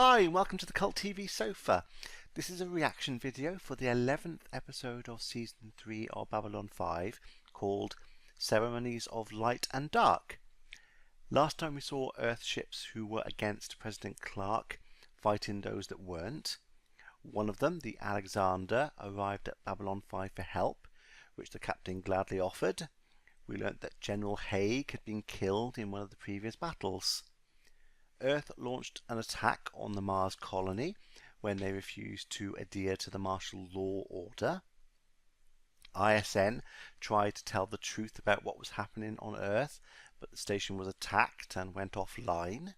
Hi and welcome to the Cult TV Sofa. This is a reaction video for the 11th episode of Season 3 of Babylon 5 called Ceremonies of Light and Dark. Last time we saw Earth ships who were against President Clark fighting those that weren't. One of them, the Alexander, arrived at Babylon 5 for help, which the captain gladly offered. We learnt that General Haig had been killed in one of the previous battles. Earth launched an attack on the Mars colony when they refused to adhere to the martial law order. ISN tried to tell the truth about what was happening on Earth, but the station was attacked and went offline.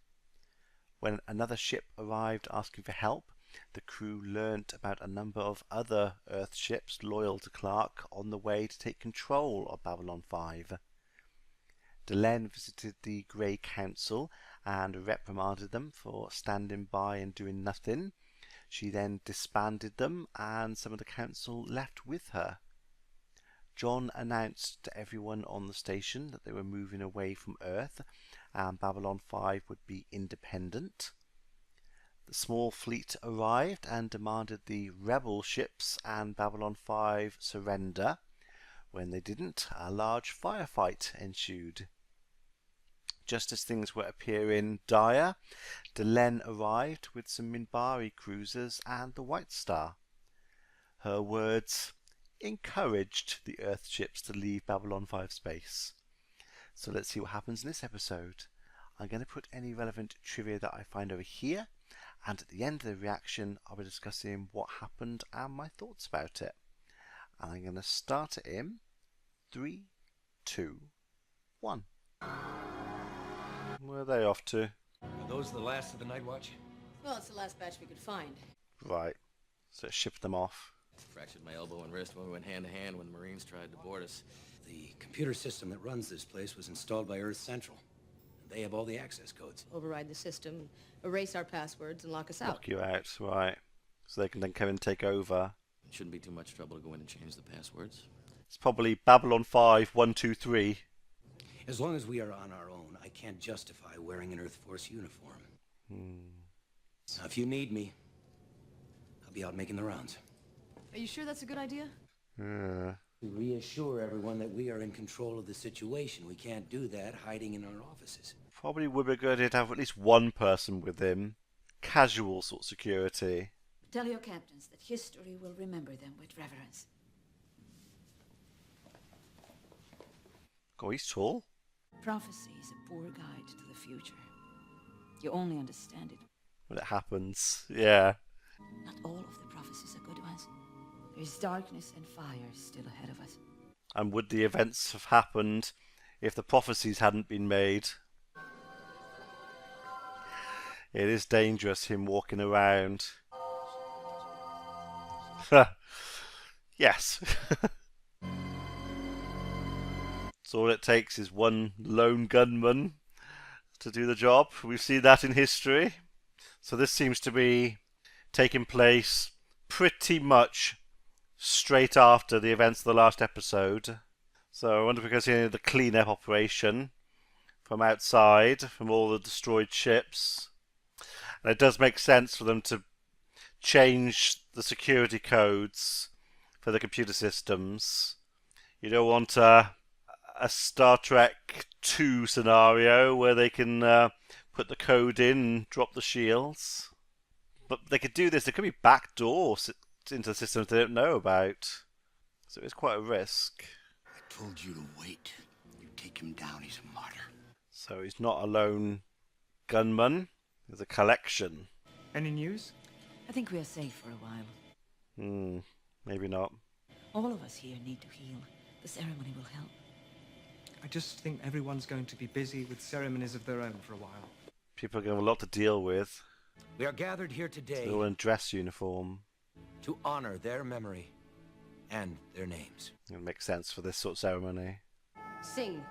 When another ship arrived asking for help, the crew learnt about a number of other Earth ships loyal to Clark on the way to take control of Babylon 5. Delenn visited the Grey Council and reprimanded them for standing by and doing nothing. She then disbanded them and some of the council left with her. John announced to everyone on the station that they were moving away from Earth and Babylon 5 would be independent. The small fleet arrived and demanded the rebel ships and Babylon 5 surrender. When they didn't, a large firefight ensued. Just as things were appearing dire, Delenn arrived with some Minbari cruisers and the White Star. Her words encouraged the Earth ships to leave Babylon 5 space. So let's see what happens in this episode. I'm going to put any relevant trivia that I find over here, and at the end of the reaction I'll be discussing what happened and my thoughts about it. And I'm going to start it in 3, 2, 1. Where are they off to? Are those the last of the Night Watch? Well, it's the last batch we could find. Right, so ship them off. Fractured my elbow and wrist when we went hand to hand when the Marines tried to board us. The computer system that runs this place was installed by Earth Central. They have all the access codes. Override the system, erase our passwords, and lock us out. Lock you out, right. So they can then come and take over. It shouldn't be too much trouble to go in and change the passwords. It's probably Babylon 5, 1, 2, 3. As long as we are on our own, I can't justify wearing an Earth Force uniform. Now, if you need me, I'll be out making the rounds. Are you sure that's a good idea? To reassure everyone that we are in control of the situation. We can't do that hiding in our offices. Probably would be a good idea to have at least one person with him. Casual sort of security. Tell your captains that history will remember them with reverence. Oh, he's tall. Prophecy is a poor guide to the future. You only understand it. When it happens, yeah. Not all of the prophecies are good ones. There's darkness and fire still ahead of us. And would the events have happened if the prophecies hadn't been made? It is dangerous, him walking around. Yes. So all it takes is one lone gunman to do the job. We've seen that in history. So this seems to be taking place pretty much straight after the events of the last episode. So I wonder if we're going to see any of the clean-up operation from outside, from all the destroyed ships. And it does make sense for them to change the security codes for the computer systems. You don't want a Star Trek 2 scenario where they can put the code in and drop the shields. But they could do this. There could be backdoors into the systems they don't know about. So it's quite a risk. I told you to wait. You take him down, he's a martyr. So he's not a lone gunman. There's a collection. Any news? I think we are safe for a while. Maybe not. All of us here need to heal. The ceremony will help. I just think everyone's going to be busy with ceremonies of their own for a while. People are going to have a lot to deal with. We are gathered here today They're all in dress uniform. to honor their memory and their names. It makes sense for this sort of ceremony. Singh,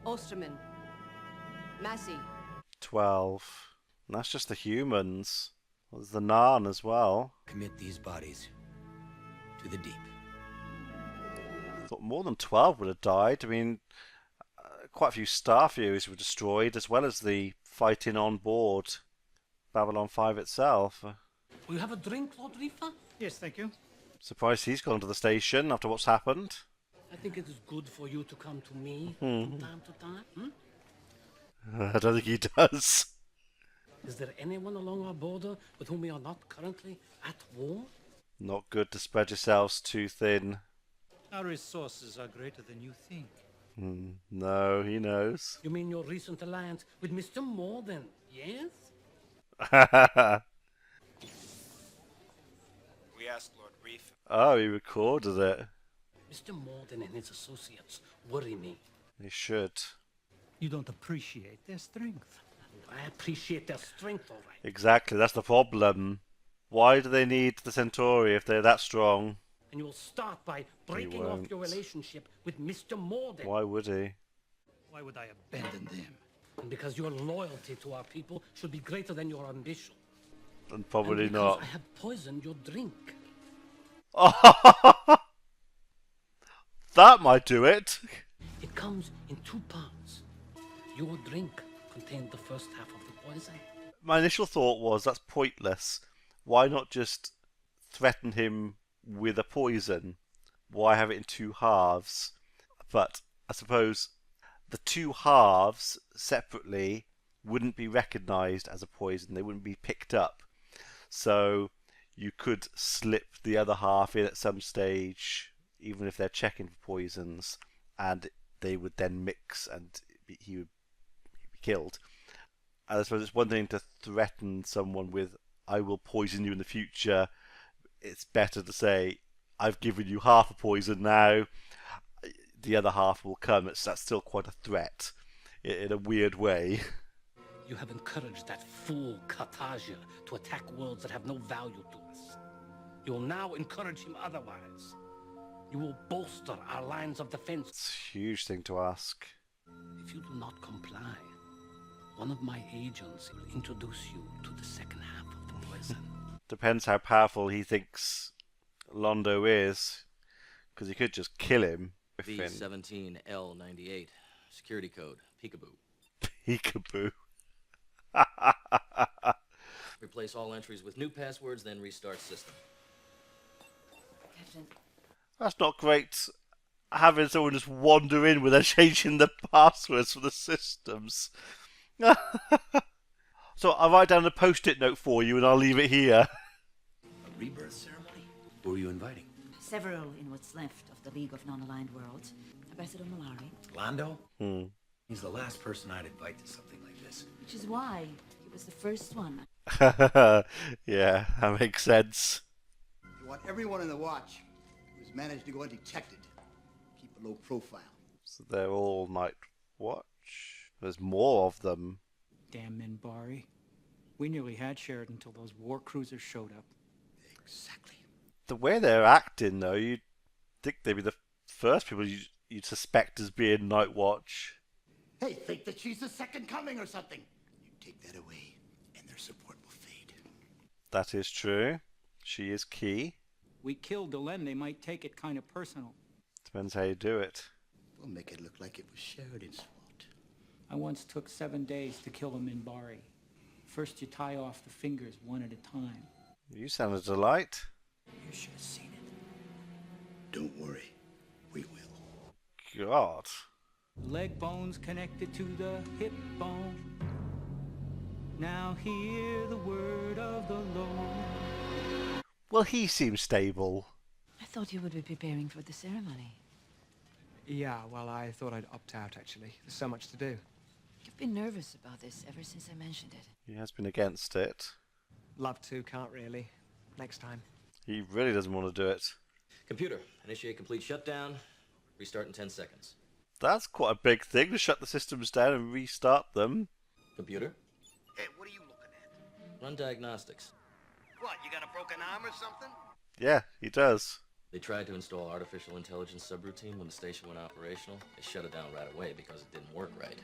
Osterman, Massey. 12. And that's just the humans. Well, there's the Narn as well. Commit these bodies to the deep. I thought more than 12 would have died. I mean, quite a few star furies were destroyed, as well as the fighting on board. Babylon 5 itself. Will you have a drink, Lord Reefer? Yes, thank you. Surprised he's gone to the station after what's happened. I think it is good for you to come to me from time to time. I don't think he does. Is there anyone along our border with whom we are not currently at war? Not good to spread yourselves too thin. Our resources are greater than you think. No, he knows. You mean your recent alliance with Mr. Morden, yes? We asked Lord Reef. Oh, he recorded it. Mr. Morden and his associates worry me. He should. You don't appreciate their strength. I appreciate their strength, all right. Exactly, that's the problem. Why do they need the Centauri if they're that strong? And you will start by breaking off your relationship with Mr. Morden. Why would he? Why would I abandon them? And because your loyalty to our people should be greater than your ambition. And probably and not. I have poisoned your drink. That might do it. It comes in 2 parts. Your drink contained the first half of the poison. My initial thought was, that's pointless. Why not just threaten him with a poison? Why have it in 2 halves? But I suppose the 2 halves separately wouldn't be recognised as a poison. They wouldn't be picked up. So you could slip the other half in at some stage, even if they're checking for poisons, and they would then mix and he would be killed. And I suppose it's one thing to threaten someone with, I will poison you in the future. It's better to say, I've given you half a poison now, the other half will come. That's still quite a threat, in a weird way. You have encouraged that fool Cartagia to attack worlds that have no value to us. You will now encourage him otherwise. You will bolster our lines of defense. It's a huge thing to ask. If you do not comply, one of my agents will introduce you to the second half of the poison. Depends how powerful he thinks Londo is, because he could just kill him. V17L98. Security code, Peekaboo. Peekaboo. Replace all entries with new passwords, then restart system. Captain. That's not great, having someone just wander in without changing the passwords for the systems. So I'll write down a post-it note for you and I'll leave it here. A rebirth ceremony? Who are you inviting? Several in what's left of the League of Non-Aligned Worlds. Ambassador Malari. Lando? He's the last person I'd invite to something like this. Which is why he was the first one. Yeah, that makes sense. You want everyone in the watch who's managed to go undetected. Keep a low profile. So they're all Night Watch. There's more of them. Damn Minbari. We nearly had Sheridan until those war cruisers showed up. Exactly. The way they're acting, though, you'd think they'd be the first people you'd suspect as being Night Watch. Hey, think that she's the second coming or something. You take that away, and their support will fade. That is true. She is key. We killed Delenn, they might take it kind of personal. Depends how you do it. We'll make it look like it was Sheridan's fault. I once took 7 days to kill a Minbari. First you tie off the fingers one at a time. You sound a delight. You should have seen it. Don't worry, we will. God. Leg bones connected to the hip bone. Now hear the word of the Lord. Well, he seems stable. I thought you would be preparing for the ceremony. Yeah, well, I thought I'd opt out, actually. There's so much to do. You've been nervous about this ever since I mentioned it. He has been against it. Love to, can't really. Next time. He really doesn't want to do it. Computer, initiate complete shutdown. Restart in 10 seconds. That's quite a big thing, to shut the systems down and restart them. Computer, Hey, what are you looking at? run diagnostics. What, you got a broken arm or something? Yeah, he does. They tried to install artificial intelligence subroutine when the station went operational. They shut it down right away because it didn't work right.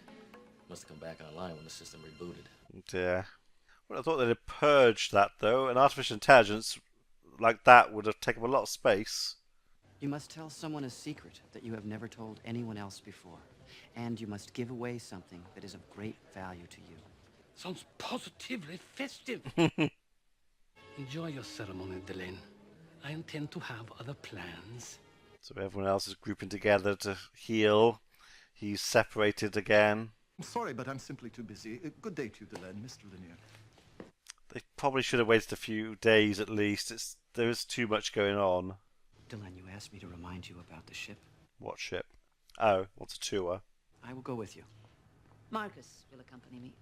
Must have come back online when the system rebooted. Yeah. Well, I thought they'd have purged that, though. An artificial intelligence like that would have taken up a lot of space. You must tell someone a secret that you have never told anyone else before. And you must give away something that is of great value to you. Sounds positively festive. Enjoy your ceremony, Delenn. I intend to have other plans. So everyone else is grouping together to heal. He's separated again. I'm sorry, but I'm simply too busy. Good day to you, Delenn, Mr. Lanier. They probably should have waited a few days at least. There is too much going on. Delenn, you asked me to remind you about the ship. What ship? Oh, what's a tour? I will go with you. Marcus will accompany me.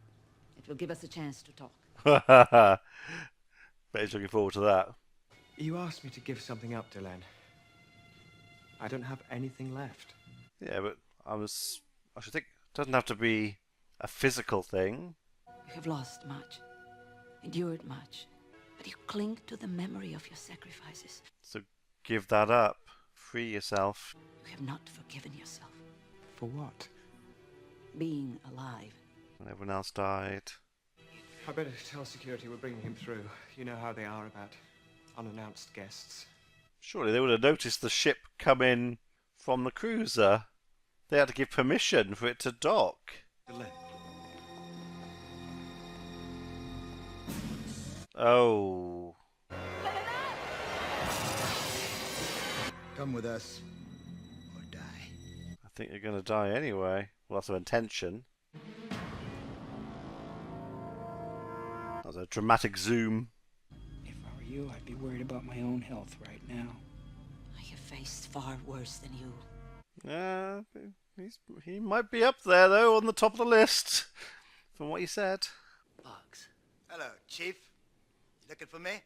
It will give us a chance to talk. Bet he's looking forward to that. You asked me to give something up, Delenn. I don't have anything left. Yeah, but I should think it doesn't have to be a physical thing. You have lost much, endured much, but you cling to the memory of your sacrifices. So give that up. Free yourself. You have not forgiven yourself. For what? Being alive. When everyone else died. I better tell security we're bringing him through. You know how they are about unannounced guests. Surely they would have noticed the ship come in from the cruiser. They had to give permission for it to dock. Oh. Come with us, or die. I think you're going to die anyway. Well, that's an intention. That was a dramatic zoom. If I were you, I'd be worried about my own health right now. I have faced far worse than you. He might be up there, though, on the top of the list, from what you said. Bugs. Hello, Chief. You looking for me?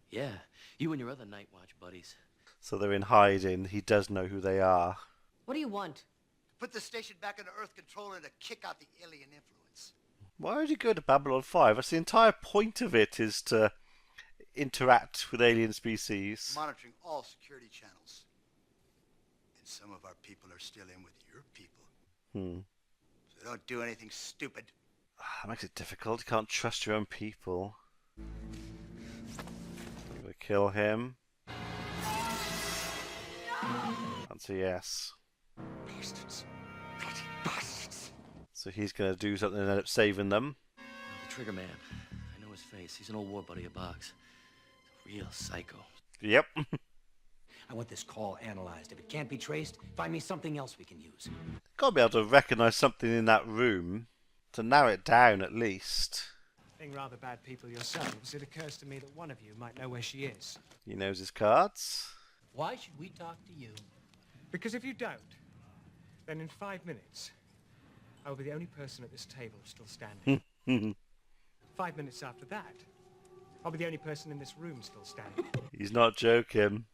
Yeah, you and your other Night Watch buddies. So they're in hiding. He does know who they are. What do you want? Put the station back under Earth control and to kick out the alien influence. Why would you go to Babylon 5? That's the entire point of it, is to interact with alien species. Monitoring all security channels. And some of our people are still in with your people. So don't do anything stupid. That makes it difficult. You can't trust your own people. You gonna kill him? That's a yes. Bastards. Bloody bastards. So he's gonna do something and end up saving them. The Trigger Man. I know his face. He's an old war buddy of Boggs. He's a real psycho. Yep. I want this call analyzed. If it can't be traced, find me something else we can use. Gotta be able to recognize something in that room to narrow it down at least. Being rather bad people yourselves, it occurs to me that one of you might know where she is. He knows his cards. Why should we talk to you? Because if you don't, then in 5 minutes, I will be the only person at this table still standing. 5 minutes after that, I'll be the only person in this room still standing. He's not joking.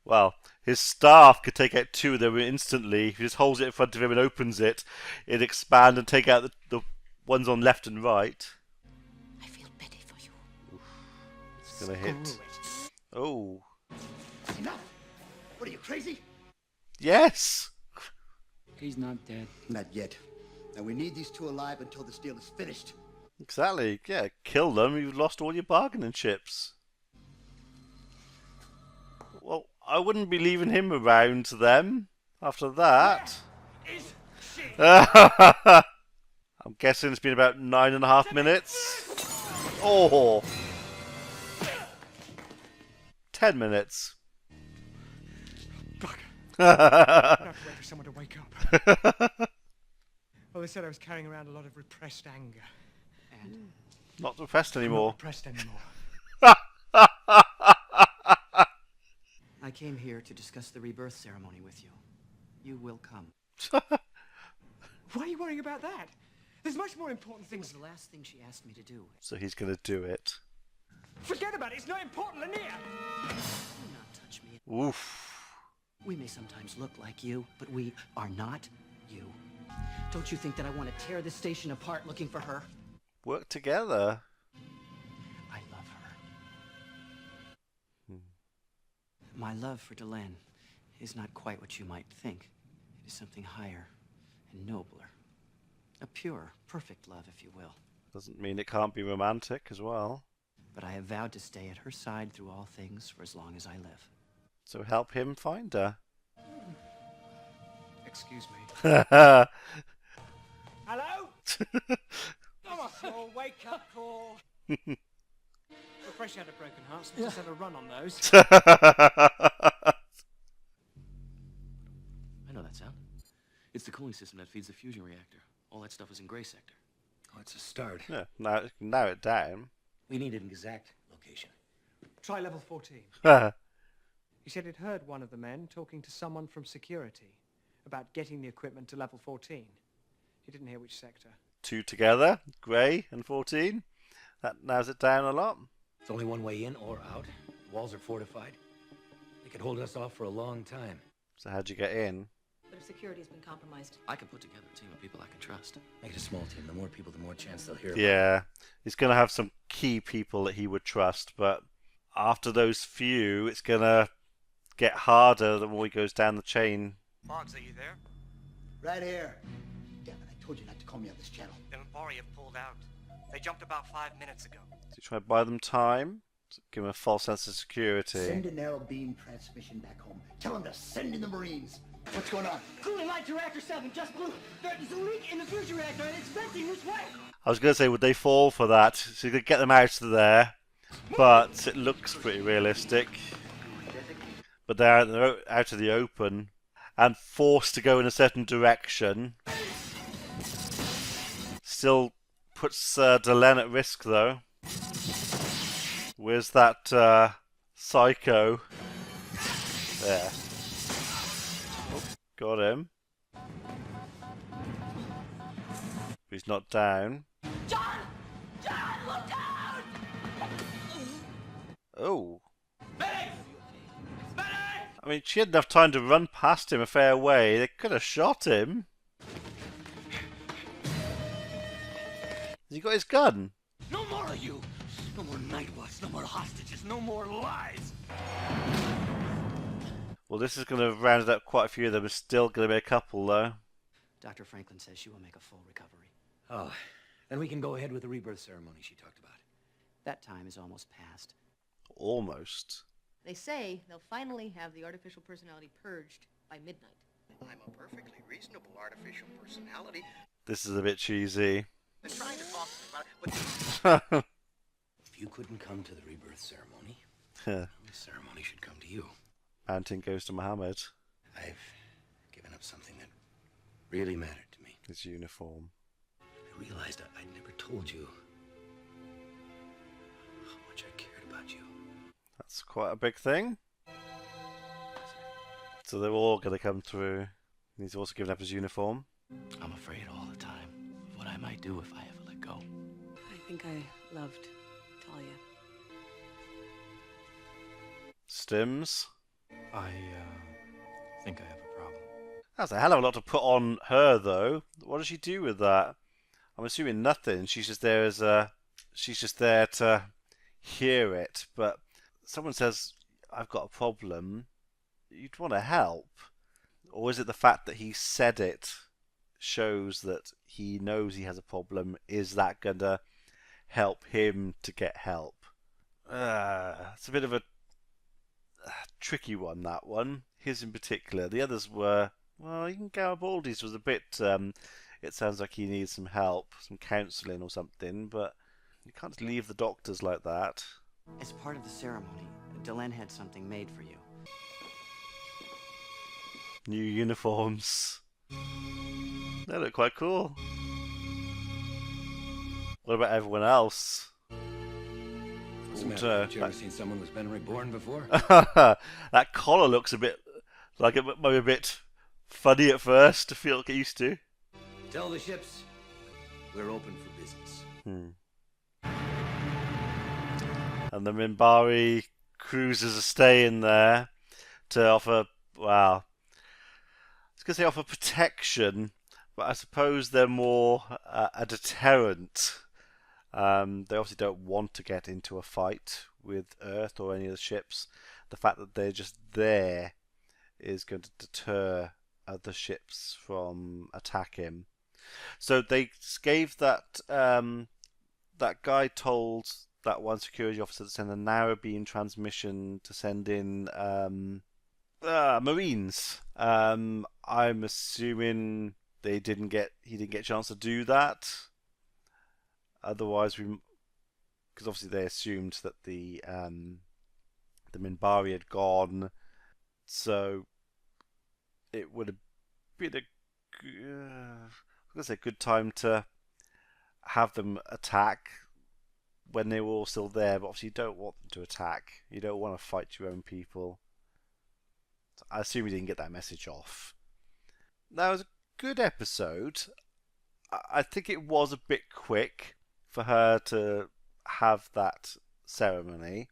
Well, his staff could take out two of them instantly. If he just holds it in front of him and opens it, it'd expand and take out the ones on left and right. I feel pity for you. Oof. It's gonna hit. Oh. Enough! What are you, crazy? Yes! He's not dead. Not yet. Now we need these two alive until this deal is finished. Exactly. Yeah, kill them. You've lost all your bargaining chips. Well, I wouldn't be leaving him around to them after that. I'm guessing it's been about 9.5 minutes. Oh! 10 minutes. Fuck. I have to wait for someone to wake up. Well, they said I was carrying around a lot of repressed anger. And? Not repressed anymore. Not repressed anymore. I came here to discuss the rebirth ceremony with you. You will come. Why are you worrying about that? There's much more important It things. was the last thing she asked me to do. So he's going to do it. Forget about it. It's not important, Lanier. Do not touch me. Oof. We may sometimes look like you, but we are not you. Don't you think that I want to tear this station apart looking for her? Work together. I love her. My love for Delenn is not quite what you might think. It is something higher and nobler. A pure, perfect love, if you will. Doesn't mean it can't be romantic as well. But I have vowed to stay at her side through all things for as long as I live. So help him find her. Excuse me. Hello? Come on, small wake-up call. We're fresh out of broken hearts. We just had a run on those. I know that sound. It's the cooling system that feeds the fusion reactor. All that stuff is in gray sector. Oh, it's a start. Yeah, narrow it down. We need an exact location. Try level 14. He said he'd heard one of the men talking to someone from security about getting the equipment to level 14. He didn't hear which sector. 2 together, grey and 14. That narrows it down a lot. It's only one way in or out. The walls are fortified. They could hold us off for a long time. So how'd you get in? But if security's been compromised. I can put together a team of people I can trust. Make it a small team. The more people, the more chance they'll hear about Yeah, he's going to have some key people that he would trust, but after those few, it's going to get harder the more he goes down the chain. Boggs, are you there? Right here. Damn it, I told you not to call me on this channel. The Mabari have pulled out. They jumped about 5 minutes ago. So you try to buy them time, give them a false sense of security. Send an arrow beam transmission back home. Tell them to send in the Marines. What's going on? Cooling light to reactor 7 just blew. There's a leak in the fusion reactor and it's venting this way. I was going to say, would they fall for that? So you could get them out of there, but it looks pretty realistic. But they're out of the open and forced to go in a certain direction. Still puts Delenn at risk, though. Where's that psycho? There. Oh, got him. He's not down. John! John, look out! Oh. Medic! I mean, she had enough time to run past him a fair way. They could have shot him. Has he got his gun? No more of you! No more night watch, no more hostages, no more lies! Well, this is going to round up quite a few of them. There's still going to be a couple, though. Dr. Franklin says she will make a full recovery. Oh, then we can go ahead with the rebirth ceremony she talked about. That time is almost past. Almost. They say they'll finally have the artificial personality purged by midnight. I'm a perfectly reasonable artificial personality. This is a bit cheesy. They're trying to talk about it, but... If you couldn't come to the rebirth ceremony, the the ceremony should come to you. mountain goes to Muhammad. I've given up something that really mattered to me. His uniform. I realized I'd never told you how much I cared about you. That's quite a big thing. So they're all going to come through. He's also given up his uniform. I'm afraid all the time of what I might do if I ever let go. I think I loved Talia. Stims. I think I have a problem. That's a hell of a lot to put on her, though. What does she do with that? I'm assuming nothing. She's just there as a... She's just there to hear it. But someone says, I've got a problem. You'd want to help. Or is it the fact that he said it shows that he knows he has a problem? Is that going to help him to get help? It's a bit of a tricky one, that one. His in particular. The others were... Well, even Garibaldi's was a bit... it sounds like he needs some help, some counselling or something, but you can't just leave the doctors like that. As part of the ceremony, Delenn had something made for you. New uniforms. They look quite cool. What about everyone else? What's the matter? Have you ever seen someone who's been reborn before? That collar looks a bit like it might be a bit funny at first to feel get used to. Tell the ships we're open for business. And the Minbari cruisers are staying there to offer, well, I was going to say offer protection, but I suppose they're more a deterrent. They obviously don't want to get into a fight with Earth or any of the ships. The fact that they're just there is going to deter other ships from attacking. So they gave that that guy told that one security officer to send a narrow beam transmission to send in Marines. I'm assuming he didn't get a chance to do that. Otherwise, because obviously they assumed that the Minbari had gone, so it would have been a good time to have them attack when they were all still there. But obviously, you don't want them to attack. You don't want to fight your own people. So I assume he didn't get that message off. That was a good episode. I think it was a bit quick for her to have that ceremony.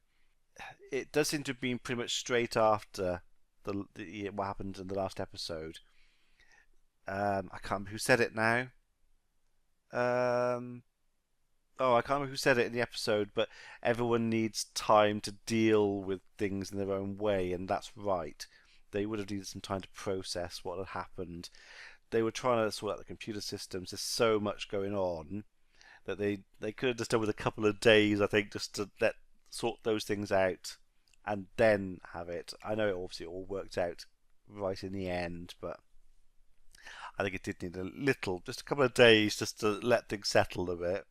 It does seem to have been pretty much straight after what happened in the last episode. I can't remember who said it now. I can't remember who said it in the episode, but everyone needs time to deal with things in their own way, and that's right. They would have needed some time to process what had happened. They were trying to sort out the computer systems. There's so much going on that they could have just done with a couple of days, I think, just to sort those things out and then have it. I know it obviously all worked out right in the end, but I think it did need just a couple of days just to let things settle a bit.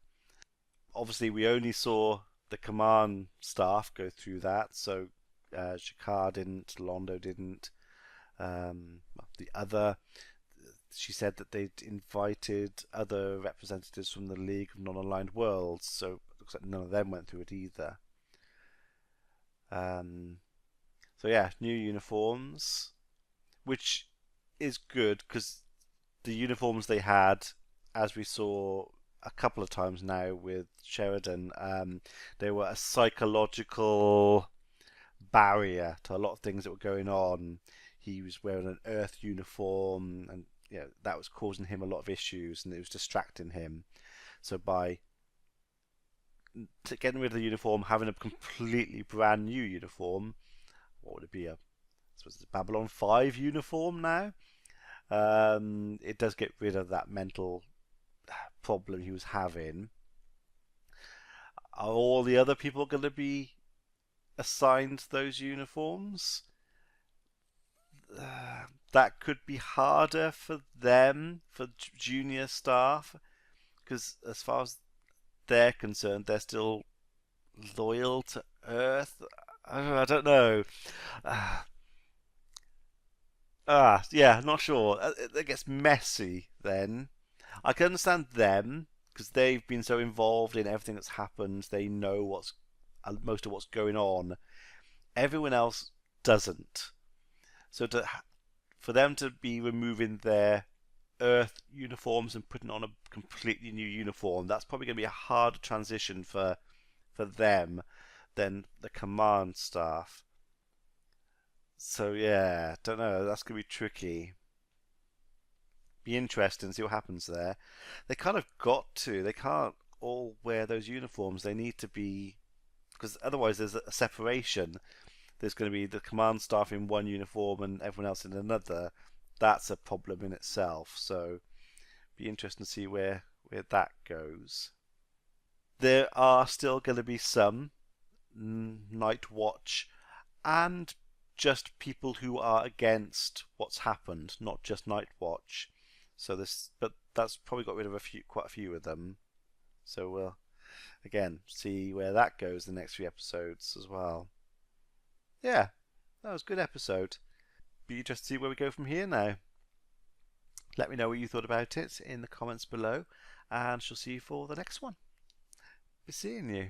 Obviously, we only saw the command staff go through that, so Shakar didn't, Londo didn't. She said that they'd invited other representatives from the League of Non-Aligned Worlds, so it looks like none of them went through it either. So yeah, new uniforms, which is good because the uniforms they had, as we saw a couple of times now with Sheridan, they were a psychological barrier to a lot of things that were going on. He was wearing an Earth uniform, and that was causing him a lot of issues, and it was distracting him. So by getting rid of the uniform, having a completely brand new uniform, what would it be? I suppose it's a Babylon 5 uniform now. It does get rid of that mental problem he was having. Are all the other people going to be assigned those uniforms? That could be harder for them, for junior staff, because as far as they're concerned, they're still loyal to Earth. I don't know. Yeah, not sure. It gets messy then. I can understand them because they've been so involved in everything that's happened. They know most of what's going on. Everyone else doesn't. So for them to be removing their Earth uniforms and putting on a completely new uniform, that's probably going to be a harder transition for them than the command staff. So yeah, don't know. That's going to be tricky. Be interesting to see what happens there. They kind of got to. They can't all wear those uniforms. They need to be, because otherwise there's a separation. There's going to be the command staff in one uniform and everyone else in another. That's a problem in itself. So be interesting to see where that goes. There are still going to be some Night Watch and just people who are against what's happened, not just Night Watch. But that's probably got rid of quite a few of them. So we'll again see where that goes the next few episodes as well. Yeah, that was a good episode. Be interested to see where we go from here now. Let me know what you thought about it in the comments below, and she'll see you for the next one. Be seeing you.